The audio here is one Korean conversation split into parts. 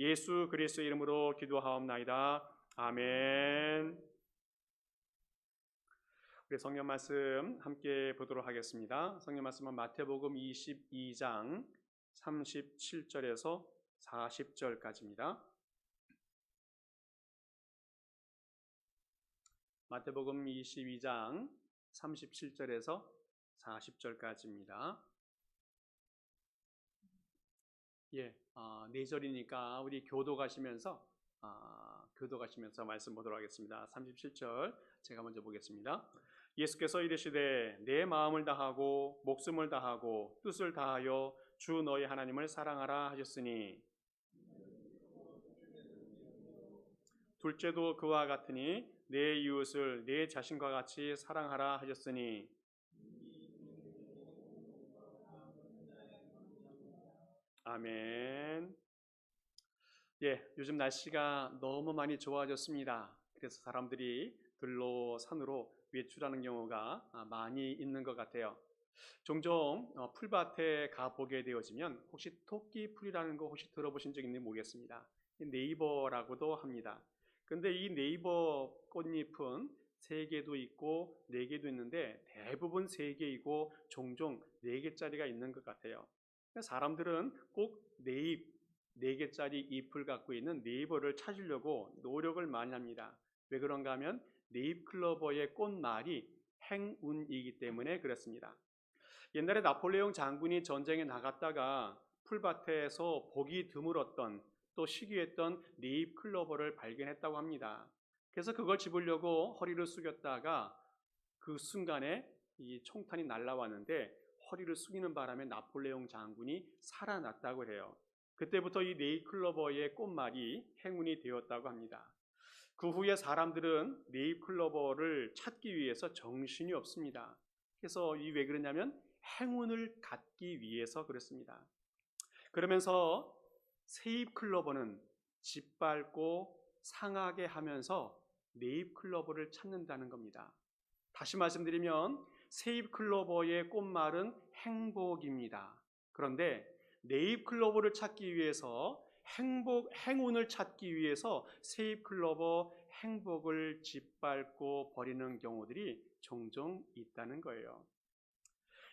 예수 그리스도의 이름으로 기도하옵나이다. 아멘. 우리 성경 말씀 함께 보도록 하겠습니다. 성경 말씀은 마태복음 22장 37절에서 40절까지입니다. 마태복음 22장 37절에서 40절까지입니다. 예, 4절이니까 우리 교도가시면서 말씀 보도록 하겠습니다. 37절 제가 먼저 보겠습니다. 예수께서 이르시되 내 마음을 다하고 목숨을 다하고 뜻을 다하여 주 너희 하나님을 사랑하라 하셨으니 둘째도 그와 같으니 내 이웃을 내 자신과 같이 사랑하라 하셨으니 아멘. 예, 요즘 날씨가 너무 많이 좋아졌습니다. 그래서 사람들이 들로 산으로 외출하는 경우가 많이 있는 것 같아요. 종종 풀밭에 가보게 되어지면 혹시 토끼풀이라는 거 혹시 들어보신 적 있는지 모르겠습니다. 네이버라고도 합니다. 근데 이 네이버 꽃잎은 3개도 있고 4개도 있는데 대부분 3개이고 종종 4개짜리가 있는 것 같아요. 사람들은 꼭 4개짜리 잎을 갖고 있는 네이버를 찾으려고 노력을 많이 합니다. 왜 그런가 하면 네잎클로버의 꽃말이 행운이기 때문에 그렇습니다. 옛날에 나폴레옹 장군이 전쟁에 나갔다가 풀밭에서 보기 드물었던 또 희귀했던 네잎클로버를 발견했다고 합니다. 그래서 그걸 집으려고 허리를 숙였다가 그 순간에 이 총탄이 날아왔는데 허리를 숙이는 바람에 나폴레옹 장군이 살아났다고 해요. 그때부터 이 네잎클로버의 꽃말이 행운이 되었다고 합니다. 그 후에 사람들은 네잎클로버를 찾기 위해서 정신이 없습니다. 그래서 이 왜 그러냐면 행운을 갖기 위해서 그렇습니다. 그러면서 새잎클로버는 짓밟고 상하게 하면서 네잎클로버를 찾는다는 겁니다. 다시 말씀드리면 새잎클로버의 꽃말은 행복입니다. 그런데 네잎클로버를 찾기 위해서 행운을 찾기 위해서 새잎클로버 행복을 짓밟고 버리는 경우들이 종종 있다는 거예요.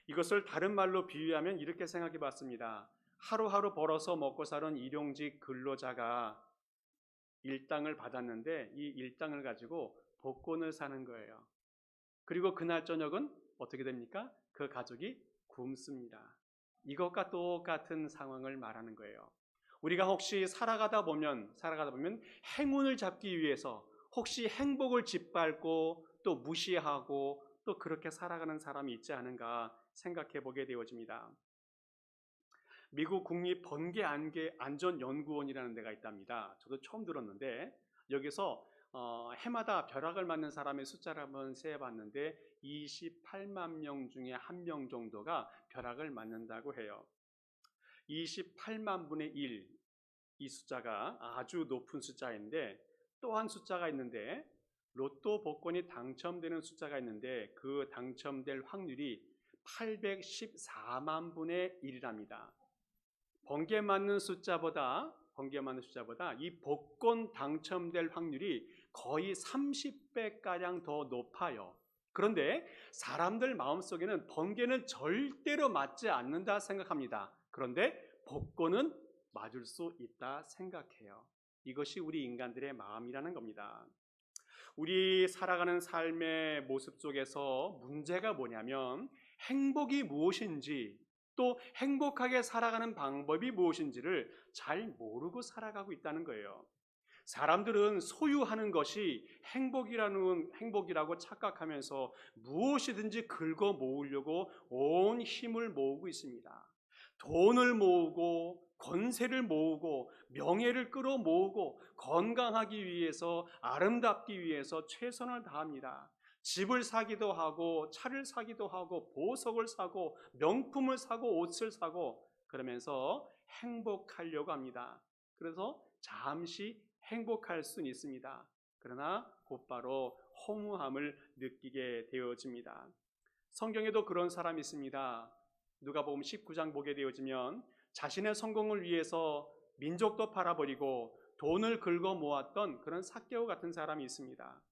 이것을 다른 말로 비유하면 이렇게 생각해 봤습니다. 하루하루 벌어서 먹고 사는 일용직 근로자가 일당을 받았는데 이 일당을 가지고 복권을 사는 거예요. 그리고 그날 저녁은 어떻게 됩니까? 그 가족이 굶습니다. 이것과 똑같은 상황을 말하는 거예요. 우리가 혹시 살아가다 보면 행운을 잡기 위해서 혹시 행복을 짓밟고 또 무시하고 또 그렇게 살아가는 사람이 있지 않은가 생각해 보게 되어집니다. 미국 국립번개안전연구원이라는 데가 있답니다. 저도 처음 들었는데 여기서 해마다 벼락을 맞는 사람의 숫자를 한번 세어봤는데 28만 명 중에 1명 정도가 벼락을 맞는다고 해요. 28만 분의 1, 이 숫자가 아주 높은 숫자인데 또 한 숫자가 있는데 로또 복권이 당첨되는 숫자가 있는데 그 당첨될 확률이 814만 분의 1이랍니다. 번개 맞는 숫자보다 이 복권 당첨될 확률이 거의 30배가량 더 높아요. 그런데 사람들 마음속에는 번개는 절대로 맞지 않는다 생각합니다. 그런데 복권은 맞을 수 있다 생각해요. 이것이 우리 인간들의 마음이라는 겁니다. 우리 살아가는 삶의 모습 속에서 문제가 뭐냐면 행복이 무엇인지 또 행복하게 살아가는 방법이 무엇인지를 잘 모르고 살아가고 있다는 거예요. 사람들은 소유하는 것이 행복이라고 착각하면서 무엇이든지 긁어 모으려고 온 힘을 모으고 있습니다. 돈을 모으고 권세를 모으고 명예를 끌어모으고 건강하기 위해서 아름답기 위해서 최선을 다합니다. 집을 사기도 하고 차를 사기도 하고 보석을 사고 명품을 사고 옷을 사고 그러면서 행복하려고 합니다. 그래서 잠시 행복할 수는 있습니다. 그러나 곧바로 허무함을 느끼게 되어집니다. 성경에도 그런 사람이 있습니다. 누가복음 19장 보게 되어지면 자신의 성공을 위해서 민족도 팔아버리고 돈을 긁어 모았던 그런 삭개오 같은 사람이 있습니다.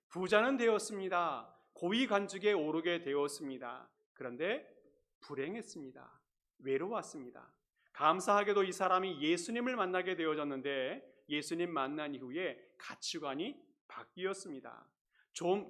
부자는 되었습니다. 고위 관직에 오르게 되었습니다. 그런데 불행했습니다. 외로웠습니다. 감사하게도 이 사람이 예수님을 만나게 되어졌는데 예수님 만난 이후에 가치관이 바뀌었습니다.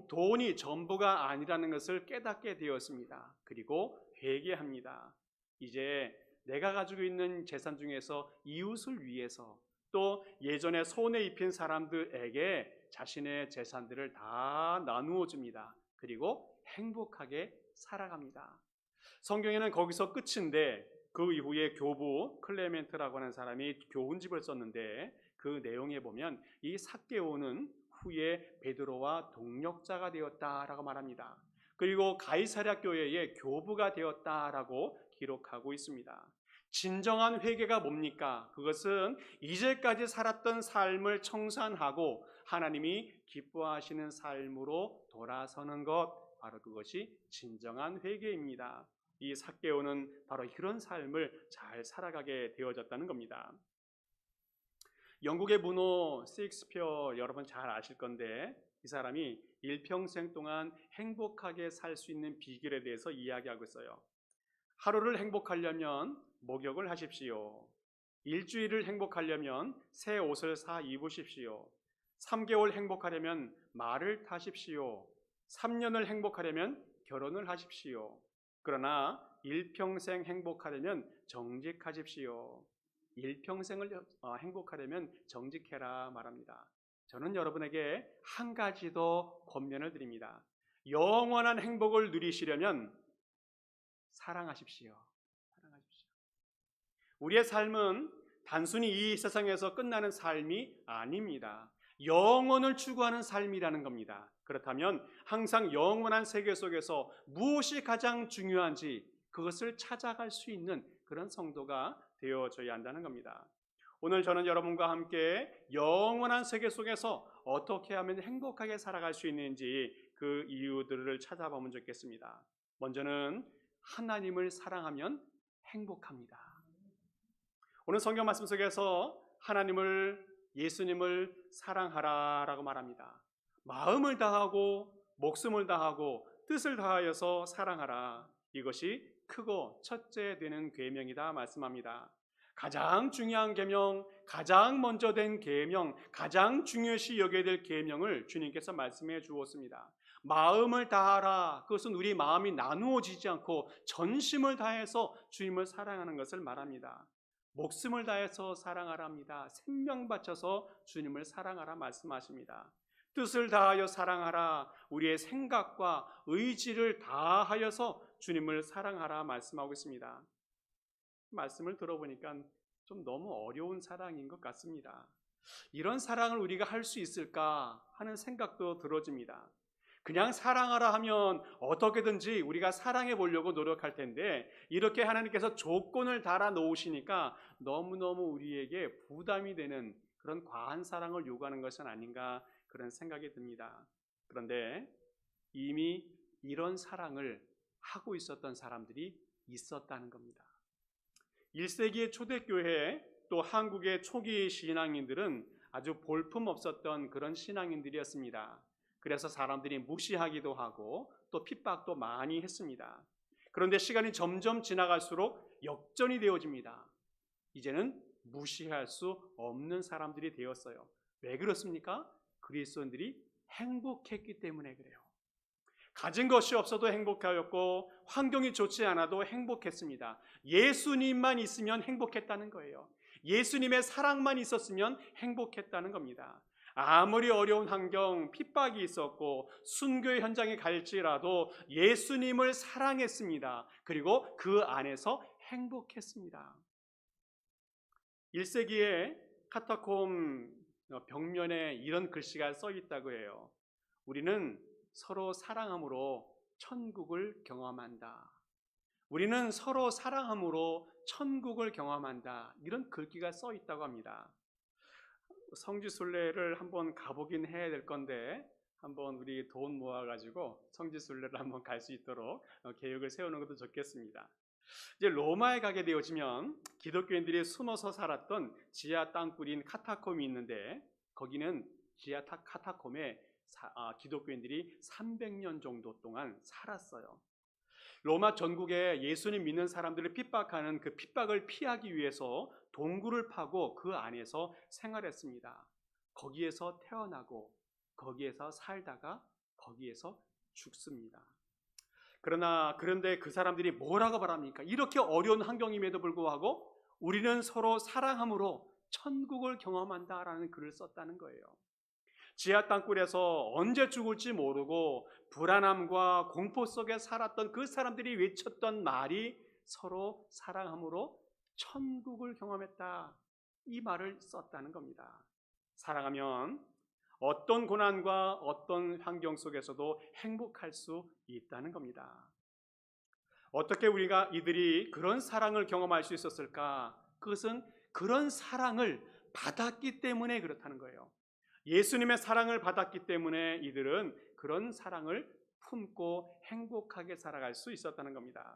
돈이 전부가 아니라는 것을 깨닫게 되었습니다. 그리고 회개합니다. 이제 내가 가지고 있는 재산 중에서 이웃을 위해서 또 예전에 손에 입힌 사람들에게 자신의 재산들을 다 나누어 줍니다. 그리고 행복하게 살아갑니다. 성경에는 거기서 끝인데 그 이후에 교부 클레멘트라고 하는 사람이 교훈집을 썼는데 그 내용에 보면 이 삭개오는 후에 베드로와 동력자가 되었다라고 말합니다. 그리고 가이사랴 교회의 교부가 되었다라고 기록하고 있습니다. 진정한 회개가 뭡니까? 그것은 이제까지 살았던 삶을 청산하고 하나님이 기뻐하시는 삶으로 돌아서는 것, 바로 그것이 진정한 회개입니다. 이 삭개오는 바로 이런 삶을 잘 살아가게 되어졌다는 겁니다. 영국의 문호 셰익스피어 여러분 잘 아실 건데 이 사람이 일평생 동안 행복하게 살 수 있는 비결에 대해서 이야기하고 있어요. 하루를 행복하려면 목욕을 하십시오. 일주일을 행복하려면 새 옷을 사 입으십시오. 3개월 행복하려면 말을 타십시오. 3년을 행복하려면 결혼을 하십시오. 그러나 일평생 행복하려면 정직하십시오. 일평생을 행복하려면 정직해라 말합니다. 저는 여러분에게 한 가지 더 권면을 드립니다. 영원한 행복을 누리시려면 사랑하십시오. 사랑하십시오. 우리의 삶은 단순히 이 세상에서 끝나는 삶이 아닙니다. 영원을 추구하는 삶이라는 겁니다. 그렇다면 항상 영원한 세계 속에서 무엇이 가장 중요한지 그것을 찾아갈 수 있는 그런 성도가 되어줘야 한다는 겁니다. 오늘 저는 여러분과 함께 영원한 세계 속에서 어떻게 하면 행복하게 살아갈 수 있는지 그 이유들을 찾아보면 좋겠습니다. 먼저는 하나님을 사랑하면 행복합니다. 오늘 성경 말씀 속에서 하나님을, 예수님을 사랑하라라고 말합니다. 마음을 다하고 목숨을 다하고 뜻을 다하여서 사랑하라. 이것이 크고 첫째 되는 계명이다 말씀합니다. 가장 중요한 계명, 가장 먼저 된 계명, 가장 중요시 여겨야 될 계명을 주님께서 말씀해 주었습니다. 마음을 다하라. 그것은 우리 마음이 나누어지지 않고 전심을 다해서 주님을 사랑하는 것을 말합니다. 목숨을 다해서 사랑하랍니다. 생명 바쳐서 주님을 사랑하라 말씀하십니다. 뜻을 다하여 사랑하라. 우리의 생각과 의지를 다하여서 주님을 사랑하라 말씀하고 있습니다. 말씀을 들어보니까 좀 너무 어려운 사랑인 것 같습니다. 이런 사랑을 우리가 할 수 있을까 하는 생각도 들어집니다. 그냥 사랑하라 하면 어떻게든지 우리가 사랑해 보려고 노력할 텐데 이렇게 하나님께서 조건을 달아 놓으시니까 너무너무 우리에게 부담이 되는 그런 과한 사랑을 요구하는 것은 아닌가 그런 생각이 듭니다. 그런데 이미 이런 사랑을 하고 있었던 사람들이 있었다는 겁니다. 1세기의 초대교회 또 한국의 초기 신앙인들은 아주 볼품없었던 그런 신앙인들이었습니다. 그래서 사람들이 무시하기도 하고 또 핍박도 많이 했습니다. 그런데 시간이 점점 지나갈수록 역전이 되어집니다. 이제는 무시할 수 없는 사람들이 되었어요. 왜 그렇습니까? 그리스도인들이 행복했기 때문에 그래요. 가진 것이 없어도 행복하였고 환경이 좋지 않아도 행복했습니다. 예수님만 있으면 행복했다는 거예요. 예수님의 사랑만 있었으면 행복했다는 겁니다. 아무리 어려운 환경, 핍박이 있었고 순교의 현장에 갈지라도 예수님을 사랑했습니다. 그리고 그 안에서 행복했습니다. 1세기에 카타콤 벽면에 이런 글씨가 써 있다고 해요. 우리는 서로 사랑함으로 천국을 경험한다. 우리는 서로 사랑함으로 천국을 경험한다. 이런 글귀가 써 있다고 합니다. 성지순례를 한번 가보긴 해야 될 건데 한번 우리 돈 모아가지고 성지순례를 한번 갈 수 있도록 계획을 세우는 것도 좋겠습니다. 이제 로마에 가게 되어지면 기독교인들이 숨어서 살았던 지하 땅굴인 카타콤이 있는데 거기는 지하 카타콤에 기독교인들이 300년 정도 동안 살았어요. 로마 전국에 예수님 믿는 사람들을 핍박하는 그 핍박을 피하기 위해서 동굴을 파고 그 안에서 생활했습니다. 거기에서 태어나고 거기에서 살다가 거기에서 죽습니다. 그런데 그 사람들이 뭐라고 말합니까? 이렇게 어려운 환경임에도 불구하고 우리는 서로 사랑함으로 천국을 경험한다라는 글을 썼다는 거예요. 지하 땅굴에서 언제 죽을지 모르고 불안함과 공포 속에 살았던 그 사람들이 외쳤던 말이 서로 사랑함으로 천국을 경험했다. 이 말을 썼다는 겁니다. 사랑하면 어떤 고난과 어떤 환경 속에서도 행복할 수 있다는 겁니다. 어떻게 이들이 그런 사랑을 경험할 수 있었을까? 그것은 그런 사랑을 받았기 때문에 그렇다는 거예요. 예수님의 사랑을 받았기 때문에 이들은 그런 사랑을 품고 행복하게 살아갈 수 있었다는 겁니다.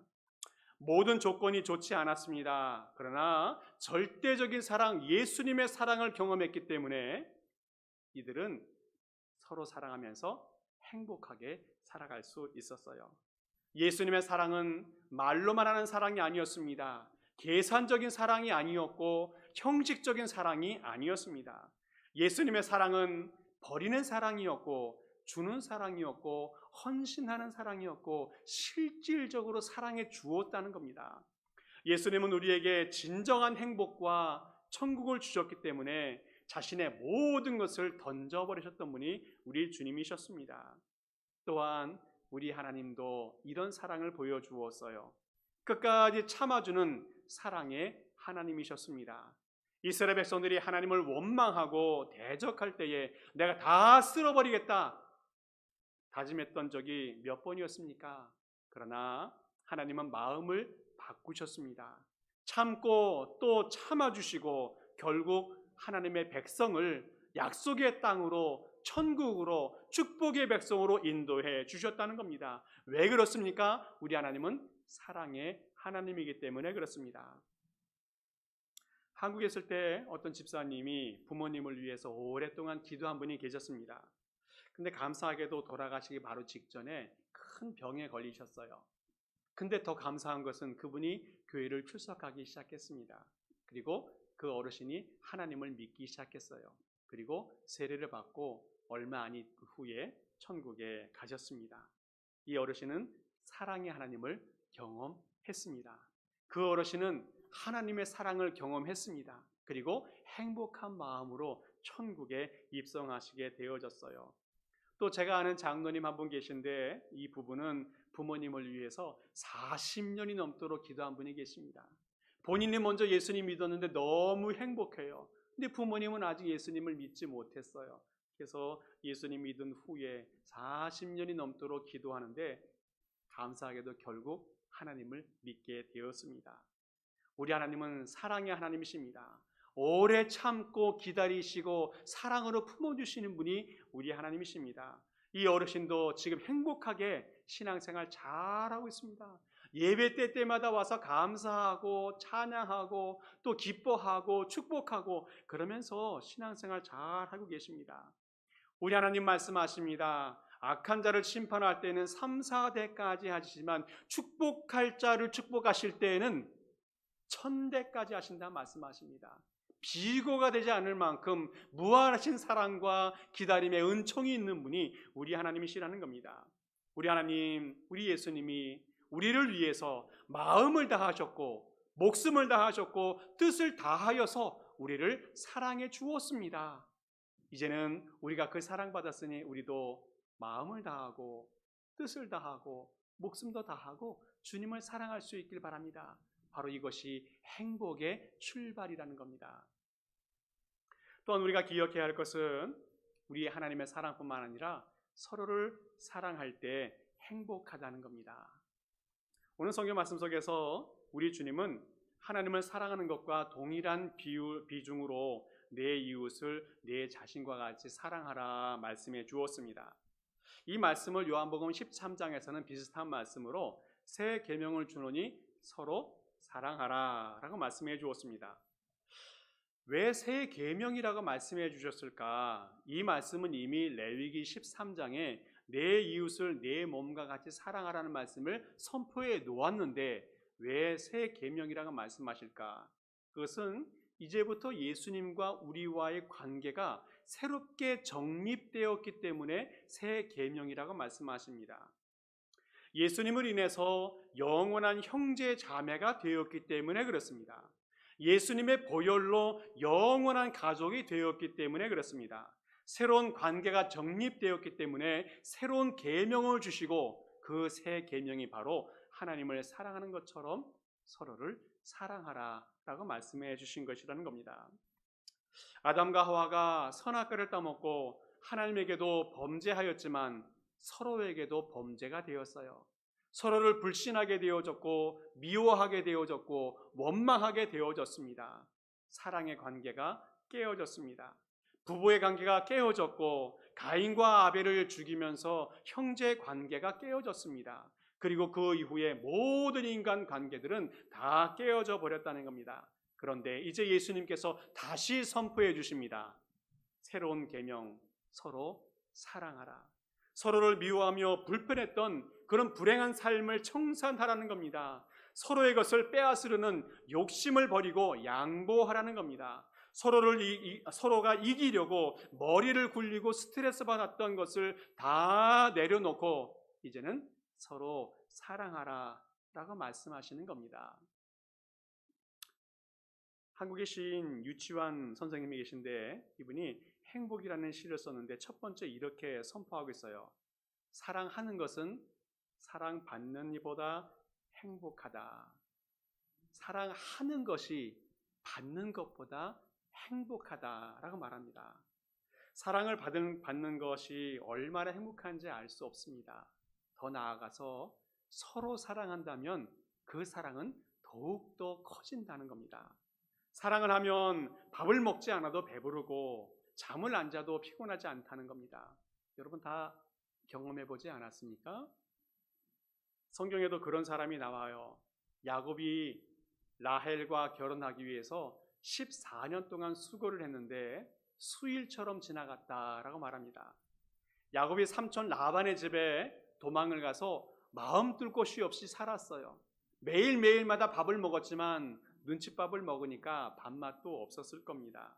모든 조건이 좋지 않았습니다. 그러나 절대적인 사랑, 예수님의 사랑을 경험했기 때문에 이들은 서로 사랑하면서 행복하게 살아갈 수 있었어요. 예수님의 사랑은 말로만 하는 사랑이 아니었습니다. 계산적인 사랑이 아니었고 형식적인 사랑이 아니었습니다. 예수님의 사랑은 버리는 사랑이었고 주는 사랑이었고 헌신하는 사랑이었고 실질적으로 사랑해 주었다는 겁니다. 예수님은 우리에게 진정한 행복과 천국을 주셨기 때문에 자신의 모든 것을 던져버리셨던 분이 우리 주님이셨습니다. 또한 우리 하나님도 이런 사랑을 보여주었어요. 끝까지 참아주는 사랑의 하나님이셨습니다. 이스라엘 백성들이 하나님을 원망하고 대적할 때에 내가 다 쓸어버리겠다 다짐했던 적이 몇 번이었습니까? 그러나 하나님은 마음을 바꾸셨습니다. 참고 또 참아주시고 결국 하나님의 백성을 약속의 땅으로 천국으로 축복의 백성으로 인도해 주셨다는 겁니다. 왜 그렇습니까? 우리 하나님은 사랑의 하나님이기 때문에 그렇습니다. 한국에 있을 때 어떤 집사님이 부모님을 위해서 오랫동안 기도한 분이 계셨습니다. 근데 감사하게도 돌아가시기 바로 직전에 큰 병에 걸리셨어요. 근데 더 감사한 것은 그분이 교회를 출석하기 시작했습니다. 그리고 그 어르신이 하나님을 믿기 시작했어요. 그리고 세례를 받고 얼마 안 후에 천국에 가셨습니다. 이 어르신은 사랑의 하나님을 경험했습니다. 그 어르신은 하나님의 사랑을 경험했습니다. 그리고 행복한 마음으로 천국에 입성하시게 되어졌어요. 또 제가 아는 장로님 한 분 계신데 이 부부는 부모님을 위해서 40년이 넘도록 기도한 분이 계십니다. 본인이 먼저 예수님 믿었는데 너무 행복해요. 근데 부모님은 아직 예수님을 믿지 못했어요. 그래서 예수님 믿은 후에 40년이 넘도록 기도하는데 감사하게도 결국 하나님을 믿게 되었습니다. 우리 하나님은 사랑의 하나님이십니다. 오래 참고 기다리시고 사랑으로 품어주시는 분이 우리 하나님이십니다. 이 어르신도 지금 행복하게 신앙생활 잘하고 있습니다. 예배 때마다 와서 감사하고 찬양하고 또 기뻐하고 축복하고 그러면서 신앙생활 잘하고 계십니다. 우리 하나님 말씀하십니다. 악한 자를 심판할 때는 3, 4대까지 하시지만 축복할 자를 축복하실 때에는 1000대까지 하신다 말씀하십니다. 비교가 되지 않을 만큼 무한하신 사랑과 기다림의 은총이 있는 분이 우리 하나님이시라는 겁니다. 우리 하나님, 우리 예수님이 우리를 위해서 마음을 다하셨고 목숨을 다하셨고 뜻을 다하여서 우리를 사랑해 주었습니다. 이제는 우리가 그 사랑받았으니 우리도 마음을 다하고 뜻을 다하고 목숨도 다하고 주님을 사랑할 수 있길 바랍니다. 바로 이것이 행복의 출발이라는 겁니다. 또한 우리가 기억해야 할 것은 우리 하나님의 사랑뿐만 아니라 서로를 사랑할 때 행복하다는 겁니다. 오늘 성경 말씀 속에서 우리 주님은 하나님을 사랑하는 것과 동일한 비중으로 내 이웃을 내 자신과 같이 사랑하라 말씀해 주었습니다. 이 말씀을 요한복음 13장에서는 비슷한 말씀으로 새 계명을 주노니 서로 사랑하라 라고 말씀해 주었습니다. 왜 새 계명이라고 말씀해 주셨을까? 이 말씀은 이미 레위기 13장에 내 이웃을 내 몸과 같이 사랑하라는 말씀을 선포해 놓았는데 왜 새 계명이라고 말씀하실까? 그것은 이제부터 예수님과 우리와의 관계가 새롭게 정립되었기 때문에 새 계명이라고 말씀하십니다. 예수님을 인해서 영원한 형제 자매가 되었기 때문에 그렇습니다. 예수님의 보혈로 영원한 가족이 되었기 때문에 그렇습니다. 새로운 관계가 정립되었기 때문에 새로운 계명을 주시고 그 새 계명이 바로 하나님을 사랑하는 것처럼 서로를 사랑하라라고 말씀해 주신 것이라는 겁니다. 아담과 하와가 선악과를 따먹고 하나님에게도 범죄하였지만 서로에게도 범죄가 되었어요. 서로를 불신하게 되어졌고 미워하게 되어졌고 원망하게 되어졌습니다. 사랑의 관계가 깨어졌습니다. 부부의 관계가 깨어졌고 가인과 아벨을 죽이면서 형제 관계가 깨어졌습니다. 그리고 그 이후에 모든 인간 관계들은 다 깨어져 버렸다는 겁니다. 그런데 이제 예수님께서 다시 선포해 주십니다. 새로운 계명, 서로 사랑하라. 서로를 미워하며 불편했던 그런 불행한 삶을 청산하라는 겁니다. 서로의 것을 빼앗으려는 욕심을 버리고 양보하라는 겁니다. 서로가 이기려고 머리를 굴리고 스트레스 받았던 것을 다 내려놓고 이제는 서로 사랑하라라고 말씀하시는 겁니다. 한국의 시인 유치환 선생님이 계신데 이분이 행복이라는 시를 썼는데 첫 번째 이렇게 선포하고 있어요. 사랑하는 것은 사랑받는 이보다 행복하다. 사랑하는 것이 받는 것보다 행복하다라고 말합니다. 사랑을 받는 것이 얼마나 행복한지 알 수 없습니다. 더 나아가서 서로 사랑한다면 그 사랑은 더욱더 커진다는 겁니다. 사랑을 하면 밥을 먹지 않아도 배부르고 잠을 안 자도 피곤하지 않다는 겁니다. 여러분 다 경험해 보지 않았습니까? 성경에도 그런 사람이 나와요. 야곱이 라헬과 결혼하기 위해서 14년 동안 수고를 했는데 수일처럼 지나갔다라고 말합니다. 야곱이 삼촌 라반의 집에 도망을 가서 마음 뚫 곳이 없이 살았어요. 매일매일마다 밥을 먹었지만 눈칫밥을 먹으니까 밥맛도 없었을 겁니다.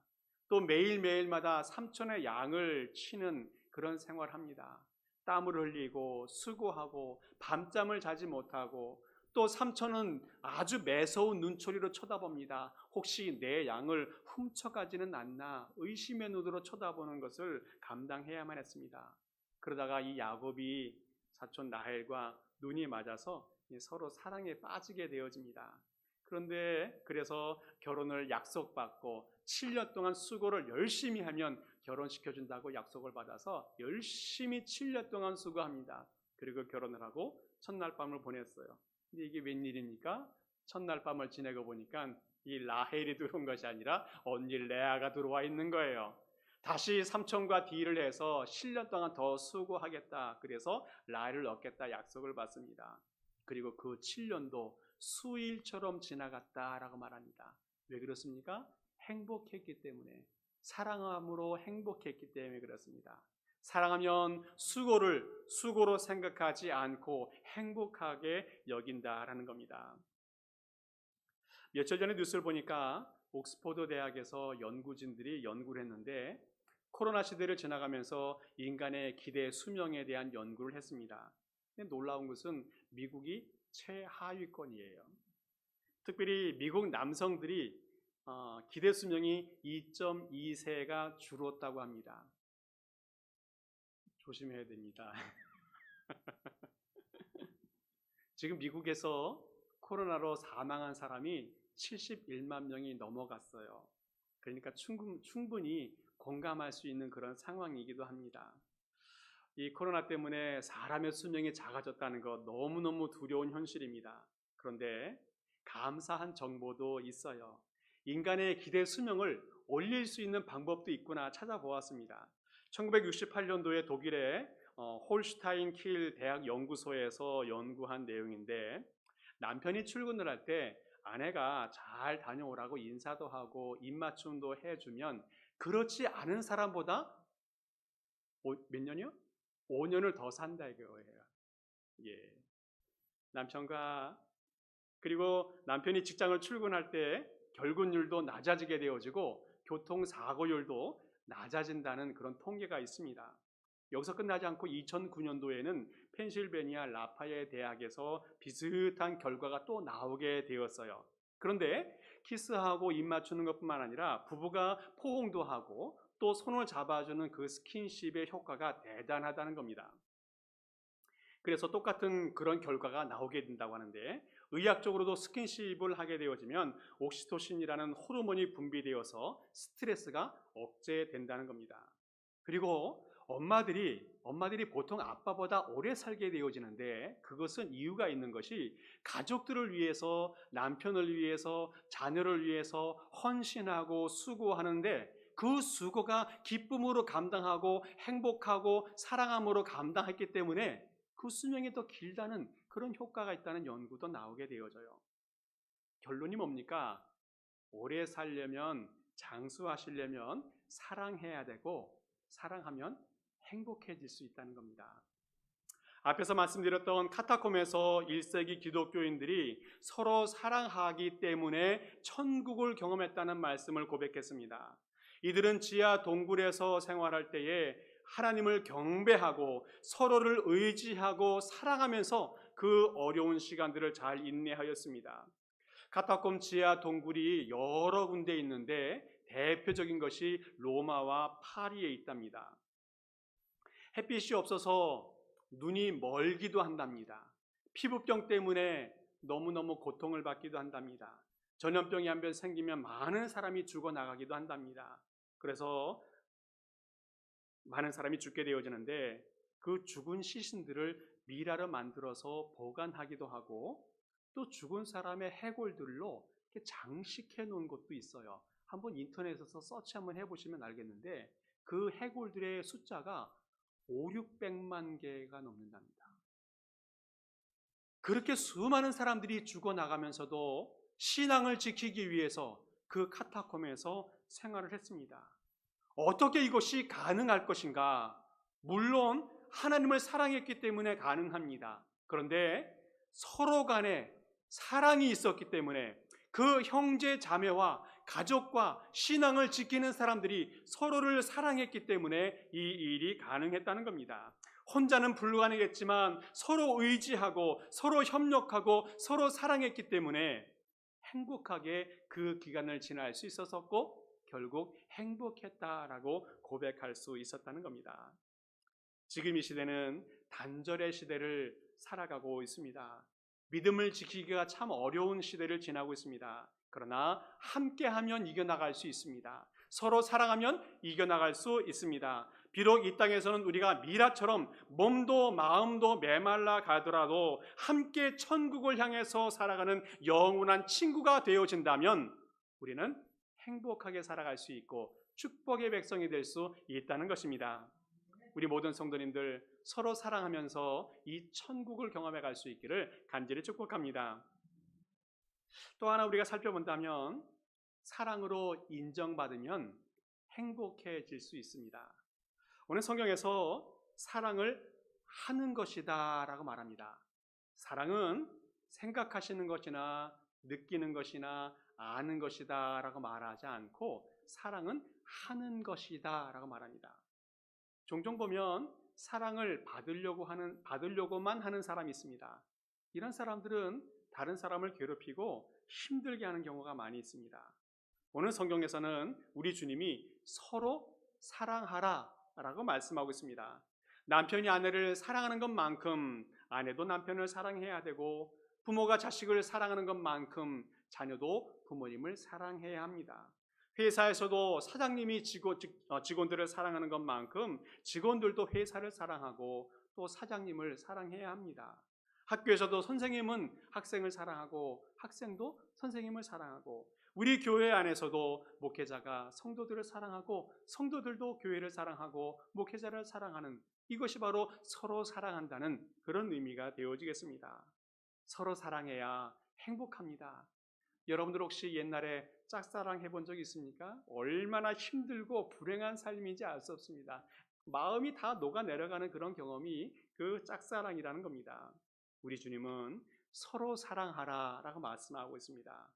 또 매일매일마다 삼촌의 양을 치는 그런 생활을 합니다. 땀을 흘리고 수고하고 밤잠을 자지 못하고 또 삼촌은 아주 매서운 눈초리로 쳐다봅니다. 혹시 내 양을 훔쳐가지는 않나 의심의 눈으로 쳐다보는 것을 감당해야만 했습니다. 그러다가 이 야곱이 사촌 라헬과 눈이 맞아서 서로 사랑에 빠지게 되어집니다. 그런데 그래서 결혼을 약속받고 7년 동안 수고를 열심히 하면 결혼시켜준다고 약속을 받아서 열심히 7년 동안 수고합니다. 그리고 결혼을 하고 첫날 밤을 보냈어요. 근데 이게 웬일입니까? 첫날 밤을 지내고 보니까 이 라헬이 들어온 것이 아니라 언니 레아가 들어와 있는 거예요. 다시 삼촌과 딜을 해서 7년 동안 더 수고하겠다. 그래서 라헬을 얻겠다 약속을 받습니다. 그리고 그 7년도 수일처럼 지나갔다라고 말합니다. 왜 그렇습니까? 행복했기 때문에, 사랑함으로 행복했기 때문에 그렇습니다. 사랑하면 수고로 생각하지 않고 행복하게 여긴다라는 겁니다. 며칠 전에 뉴스를 보니까 옥스퍼드 대학에서 연구진들이 연구를 했는데 코로나 시대를 지나가면서 인간의 기대 수명에 대한 연구를 했습니다. 근데 놀라운 것은 미국이 최하위권이에요. 특별히 미국 남성들이 기대 수명이 2.2세가 줄었다고 합니다. 조심해야 됩니다. 지금 미국에서 코로나로 사망한 사람이 71만 명이 넘어갔어요. 그러니까 충분히 공감할 수 있는 그런 상황이기도 합니다. 이 코로나 때문에 사람의 수명이 작아졌다는 것 너무너무 두려운 현실입니다. 그런데 감사한 정보도 있어요. 인간의 기대 수명을 올릴 수 있는 방법도 있구나 찾아보았습니다. 1968년도에 독일의 홀슈타인 킬 대학 연구소에서 연구한 내용인데 남편이 출근을 할 때 아내가 잘 다녀오라고 인사도 하고 입맞춤도 해주면 그렇지 않은 사람보다 몇 년이요? 5년을 더 산다 이거예요. 예. 남편과 그리고 남편이 직장을 출근할 때 결근율도 낮아지게 되어지고 교통사고율도 낮아진다는 그런 통계가 있습니다. 여기서 끝나지 않고 2009년도에는 펜실베니아 라파예 대학에서 비슷한 결과가 또 나오게 되었어요. 그런데 키스하고 입 맞추는 것뿐만 아니라 부부가 포옹도 하고 또 손을 잡아주는 그 스킨십의 효과가 대단하다는 겁니다. 그래서 똑같은 그런 결과가 나오게 된다고 하는데 의학적으로도 스킨십을 하게 되어지면 옥시토신이라는 호르몬이 분비되어서 스트레스가 억제된다는 겁니다. 그리고 엄마들이 보통 아빠보다 오래 살게 되어지는데 그것은 이유가 있는 것이 가족들을 위해서 남편을 위해서 자녀를 위해서 헌신하고 수고하는데 그 수고가 기쁨으로 감당하고 행복하고 사랑함으로 감당했기 때문에 그 수명이 더 길다는 그런 효과가 있다는 연구도 나오게 되어져요. 결론이 뭡니까? 오래 살려면 장수하시려면 사랑해야 되고 사랑하면 행복해질 수 있다는 겁니다. 앞에서 말씀드렸던 카타콤에서 1세기 기독교인들이 서로 사랑하기 때문에 천국을 경험했다는 말씀을 고백했습니다. 이들은 지하 동굴에서 생활할 때에 하나님을 경배하고 서로를 의지하고 사랑하면서 그 어려운 시간들을 잘 인내하였습니다. 카타콤 지하 동굴이 여러 군데 있는데 대표적인 것이 로마와 파리에 있답니다. 햇빛이 없어서 눈이 멀기도 한답니다. 피부병 때문에 너무너무 고통을 받기도 한답니다. 전염병이 한 번 생기면 많은 사람이 죽어나가기도 한답니다. 그래서 많은 사람이 죽게 되어지는데 그 죽은 시신들을 미라로 만들어서 보관하기도 하고 또 죽은 사람의 해골들로 장식해 놓은 것도 있어요. 한번 인터넷에서 서치 한번 해보시면 알겠는데 그 해골들의 숫자가 5, 600만 개가 넘는답니다. 그렇게 수많은 사람들이 죽어나가면서도 신앙을 지키기 위해서 그 카타콤에서 생활을 했습니다. 어떻게 이것이 가능할 것인가? 물론 하나님을 사랑했기 때문에 가능합니다. 그런데 서로 간에 사랑이 있었기 때문에 그 형제 자매와 가족과 신앙을 지키는 사람들이 서로를 사랑했기 때문에 이 일이 가능했다는 겁니다. 혼자는 불가능했지만 서로 의지하고 서로 협력하고 서로 사랑했기 때문에 행복하게 그 기간을 지날 수 있었고 결국 행복했다라고 고백할 수 있었다는 겁니다. 지금 이 시대는 단절의 시대를 살아가고 있습니다. 믿음을 지키기가 참 어려운 시대를 지나고 있습니다. 그러나 함께하면 이겨나갈 수 있습니다. 서로 사랑하면 이겨나갈 수 있습니다. 비록 이 땅에서는 우리가 미라처럼 몸도 마음도 메말라 가더라도 함께 천국을 향해서 살아가는 영원한 친구가 되어진다면 우리는 행복하게 살아갈 수 있고 축복의 백성이 될 수 있다는 것입니다. 우리 모든 성도님들 서로 사랑하면서 이 천국을 경험해 갈 수 있기를 간절히 축복합니다. 또 하나 우리가 살펴본다면 사랑으로 인정받으면 행복해질 수 있습니다. 오늘 성경에서 사랑을 하는 것이다 라고 말합니다. 사랑은 생각하시는 것이나 느끼는 것이나 아는 것이다 라고 말하지 않고 사랑은 하는 것이다 라고 말합니다. 종종 보면 사랑을 받으려고만 하는 사람이 있습니다. 이런 사람들은 다른 사람을 괴롭히고 힘들게 하는 경우가 많이 있습니다. 오늘 성경에서는 우리 주님이 서로 사랑하라 라고 말씀하고 있습니다. 남편이 아내를 사랑하는 것만큼 아내도 남편을 사랑해야 되고 부모가 자식을 사랑하는 것만큼 자녀도 부모님을 사랑해야 합니다. 회사에서도 사장님이 직원들을 사랑하는 것만큼 직원들도 회사를 사랑하고 또 사장님을 사랑해야 합니다. 학교에서도 선생님은 학생을 사랑하고 학생도 선생님을 사랑하고 우리 교회 안에서도 목회자가 성도들을 사랑하고 성도들도 교회를 사랑하고 목회자를 사랑하는 이것이 바로 서로 사랑한다는 그런 의미가 되어지겠습니다. 서로 사랑해야 행복합니다. 여러분들 혹시 옛날에 짝사랑 해본 적 있습니까? 얼마나 힘들고 불행한 삶인지 알 수 없습니다. 마음이 다 녹아내려가는 그런 경험이 그 짝사랑이라는 겁니다. 우리 주님은 서로 사랑하라 라고 말씀하고 있습니다.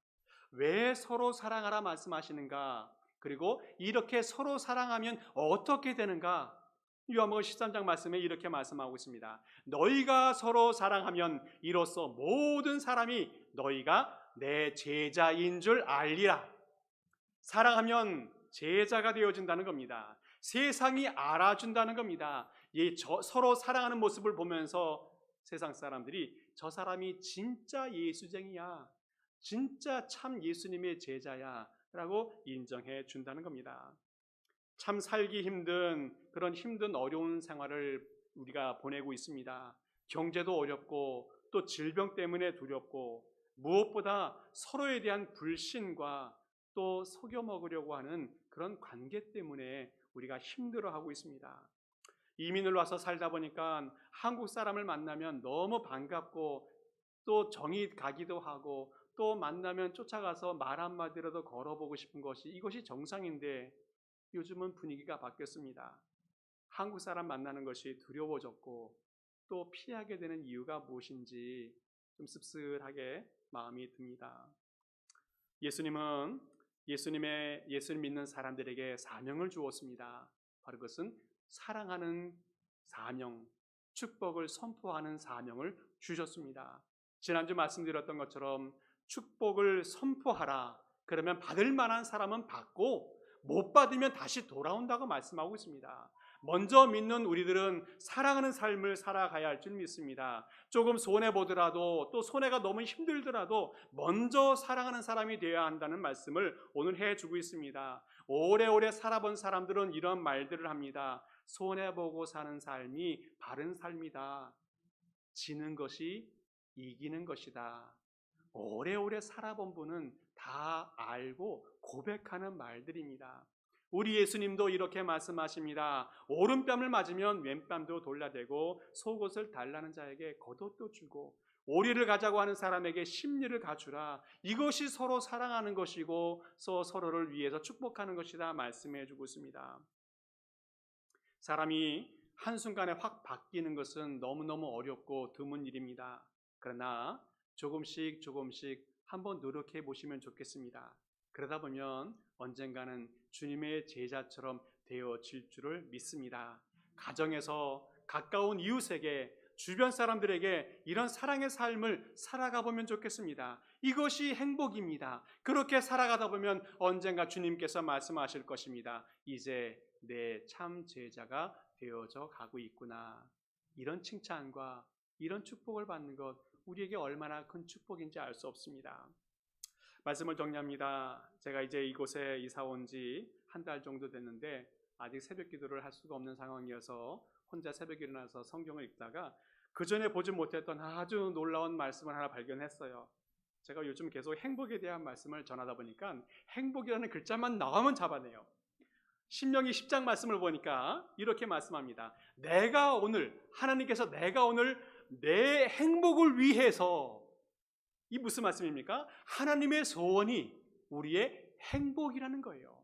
왜 서로 사랑하라 말씀하시는가? 그리고 이렇게 서로 사랑하면 어떻게 되는가? 요한복음 13장 말씀에 이렇게 말씀하고 있습니다. 너희가 서로 사랑하면 이로써 모든 사람이 너희가 내 제자인 줄 알리라. 사랑하면 제자가 되어진다는 겁니다. 세상이 알아준다는 겁니다. 서로 사랑하는 모습을 보면서 세상 사람들이 저 사람이 진짜 예수쟁이야, 진짜 참 예수님의 제자야 라고 인정해 준다는 겁니다. 참 살기 힘든 그런 힘든 어려운 생활을 우리가 보내고 있습니다. 경제도 어렵고 또 질병 때문에 두렵고 무엇보다 서로에 대한 불신과 또 속여 먹으려고 하는 그런 관계 때문에 우리가 힘들어하고 있습니다. 이민을 와서 살다 보니까 한국 사람을 만나면 너무 반갑고 또 정이 가기도 하고 또 만나면 쫓아가서 말 한마디라도 걸어보고 싶은 것이 이것이 정상인데 요즘은 분위기가 바뀌었습니다. 한국 사람 만나는 것이 두려워졌고 또 피하게 되는 이유가 무엇인지 좀 씁쓸하게 마음이 듭니다. 예수님은 예수님 믿는 사람들에게 사명을 주었습니다. 바로 그것은 사랑하는 사명, 축복을 선포하는 사명을 주셨습니다. 지난주 말씀드렸던 것처럼 축복을 선포하라. 그러면 받을 만한 사람은 받고 못 받으면 다시 돌아온다고 말씀하고 있습니다. 먼저 믿는 우리들은 사랑하는 삶을 살아가야 할 줄 믿습니다. 조금 손해보더라도 또 손해가 너무 힘들더라도 먼저 사랑하는 사람이 되어야 한다는 말씀을 오늘 해주고 있습니다. 오래오래 살아본 사람들은 이런 말들을 합니다. 손해보고 사는 삶이 바른 삶이다. 지는 것이 이기는 것이다. 오래오래 살아본 분은 다 알고 고백하는 말들입니다. 우리 예수님도 이렇게 말씀하십니다. 오른뺨을 맞으면 왼뺨도 돌려대고 속옷을 달라는 자에게 겉옷도 주고 오리를 가자고 하는 사람에게 십리를 가주라. 이것이 서로 사랑하는 것이고 서로를 위해서 축복하는 것이다 말씀해 주고 있습니다. 사람이 한순간에 확 바뀌는 것은 너무너무 어렵고 드문 일입니다. 그러나 조금씩 한번 노력해 보시면 좋겠습니다. 그러다 보면 언젠가는 주님의 제자처럼 되어질 줄을 믿습니다. 가정에서 가까운 이웃에게 주변 사람들에게 이런 사랑의 삶을 살아가 보면 좋겠습니다. 이것이 행복입니다. 그렇게 살아가다 보면 언젠가 주님께서 말씀하실 것입니다. 이제 내 참 제자가 되어져 가고 있구나. 이런 칭찬과 이런 축복을 받는 것 우리에게 얼마나 큰 축복인지 알 수 없습니다. 말씀을 정리합니다. 제가 이제 이곳에 이사 온 지 한 달 정도 됐는데 아직 새벽 기도를 할 수가 없는 상황이어서 혼자 새벽에 일어나서 성경을 읽다가 그 전에 보지 못했던 아주 놀라운 말씀을 하나 발견했어요. 제가 요즘 계속 행복에 대한 말씀을 전하다 보니까 행복이라는 글자만 나오면 잡아내요. 신명기 10장 말씀을 보니까 이렇게 말씀합니다. 하나님께서 내가 오늘 내 행복을 위해서, 이 무슨 말씀입니까? 하나님의 소원이 우리의 행복이라는 거예요.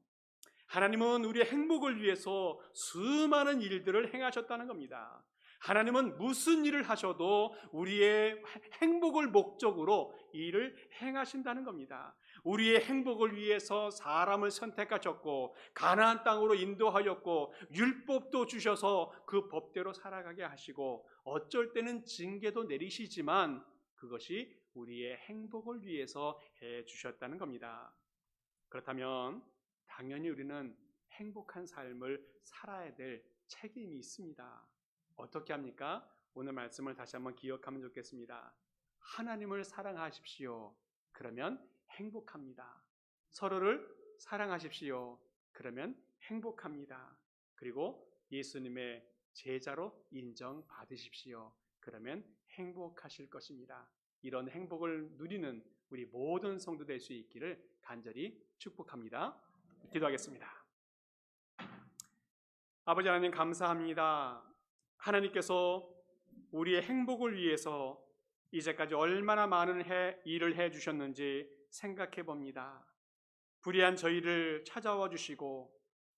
하나님은 우리의 행복을 위해서 수많은 일들을 행하셨다는 겁니다. 하나님은 무슨 일을 하셔도 우리의 행복을 목적으로 일을 행하신다는 겁니다. 우리의 행복을 위해서 사람을 선택하셨고 가나안 땅으로 인도하였고 율법도 주셔서 그 법대로 살아가게 하시고 어쩔 때는 징계도 내리시지만 그것이 우리의 행복을 위해서 해주셨다는 겁니다. 그렇다면 당연히 우리는 행복한 삶을 살아야 될 책임이 있습니다. 어떻게 합니까? 오늘 말씀을 다시 한번 기억하면 좋겠습니다. 하나님을 사랑하십시오. 그러면 행복합니다. 서로를 사랑하십시오. 그러면 행복합니다. 그리고 예수님의 제자로 인정받으십시오. 그러면 행복하실 것입니다. 이런 행복을 누리는 우리 모든 성도 될 수 있기를 간절히 축복합니다. 기도하겠습니다. 아버지 하나님 감사합니다. 하나님께서 우리의 행복을 위해서 이제까지 얼마나 많은 일을 해주셨는지 생각해 봅니다. 불의한 저희를 찾아와 주시고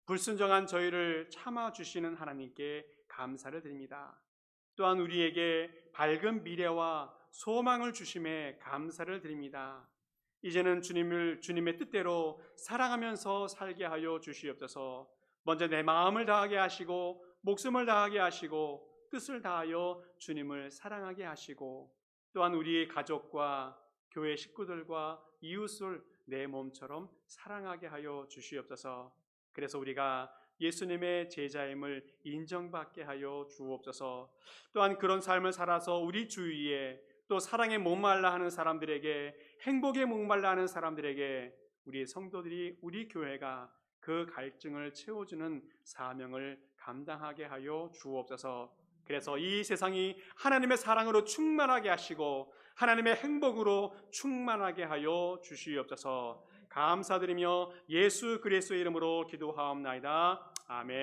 불순종한 저희를 참아 주시는 하나님께 감사를 드립니다. 또한 우리에게 밝은 미래와 소망을 주심에 감사를 드립니다. 이제는 주님의 뜻대로 사랑하면서 살게 하여 주시옵소서. 먼저 내 마음을 다하게 하시고 목숨을 다하게 하시고 뜻을 다하여 주님을 사랑하게 하시고 또한 우리의 가족과 교회 식구들과 이웃을 내 몸처럼 사랑하게 하여 주시옵소서. 그래서 우리가 예수님의 제자임을 인정받게 하여 주옵소서. 또한 그런 삶을 살아서 우리 주위에 또 사랑에 목말라 하는 사람들에게, 행복에 목말라 하는 사람들에게 우리 성도들이, 우리 교회가 그 갈증을 채워주는 사명을 감당하게 하여 주옵소서. 그래서 이 세상이 하나님의 사랑으로 충만하게 하시고 하나님의 행복으로 충만하게 하여 주시옵소서. 감사드리며 예수 그리스도의 이름으로 기도하옵나이다. 아멘.